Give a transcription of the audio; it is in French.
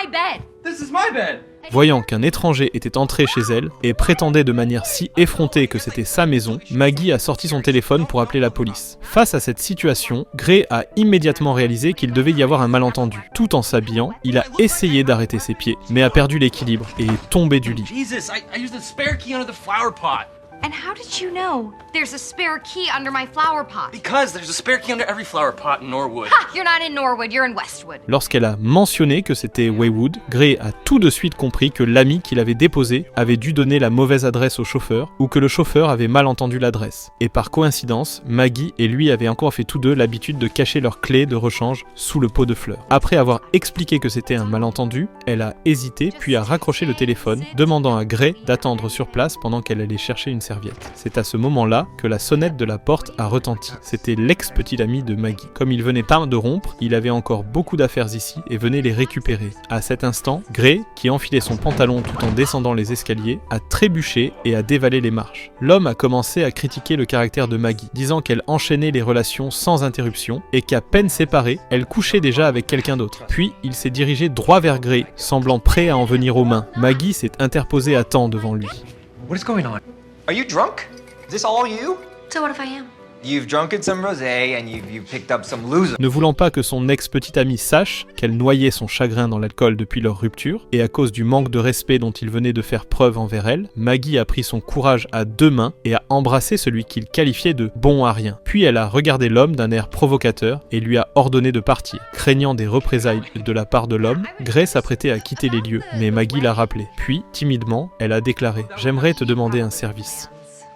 bed. This is my bed. Voyant qu'un étranger était entré chez elle et prétendait de manière si effrontée que c'était sa maison, Maggie a sorti son téléphone pour appeler la police. Face à cette situation, Gray a immédiatement réalisé qu'il devait y avoir un malentendu. Tout en s'habillant, il a essayé d'arrêter ses pieds, mais a perdu l'équilibre et est tombé du lit. Jesus, I used the spare key under the flower pot. And how did you know there's a spare key under my flower pot? Because there's a spare key under every flower pot in Norwood. Ha! You're not in Norwood, you're in Westwood. Lorsqu'elle a mentionné que c'était Waywood, Gray a tout de suite compris que l'ami qui l'avait déposé avait dû donner la mauvaise adresse au chauffeur ou que le chauffeur avait mal entendu l'adresse. Et par coïncidence, Maggie et lui avaient encore fait tous deux l'habitude de cacher leurs clés de rechange sous le pot de fleurs. Après avoir expliqué que c'était un malentendu, elle a hésité puis a raccroché le téléphone, demandant à Gray d'attendre sur place pendant qu'elle allait chercher une serviette. C'est à ce moment-là que la sonnette de la porte a retenti. C'était l'ex-petit ami de Maggie. Comme il venait pas de rompre, il avait encore beaucoup d'affaires ici et venait les récupérer. À cet instant, Gray, qui enfilait son pantalon tout en descendant les escaliers, a trébuché et a dévalé les marches. L'homme a commencé à critiquer le caractère de Maggie, disant qu'elle enchaînait les relations sans interruption et qu'à peine séparée, elle couchait déjà avec quelqu'un d'autre. Puis, il s'est dirigé droit vers Gray, semblant prêt à en venir aux mains. Maggie s'est interposée à temps devant lui. What is going on? Are you drunk? Is this all you? So what if I am? You've drunken some rosé and you've picked up some loser. Ne voulant pas que son ex-petite amie sache qu'elle noyait son chagrin dans l'alcool depuis leur rupture, et à cause du manque de respect dont il venait de faire preuve envers elle, Maggie a pris son courage à deux mains et a embrassé celui qu'il qualifiait de bon à rien. Puis elle a regardé l'homme d'un air provocateur et lui a ordonné de partir. Craignant des représailles de la part de l'homme, Gray s'apprêtait à quitter les lieux, mais Maggie l'a rappelé. Puis, timidement, elle a déclaré « J'aimerais te demander un service ».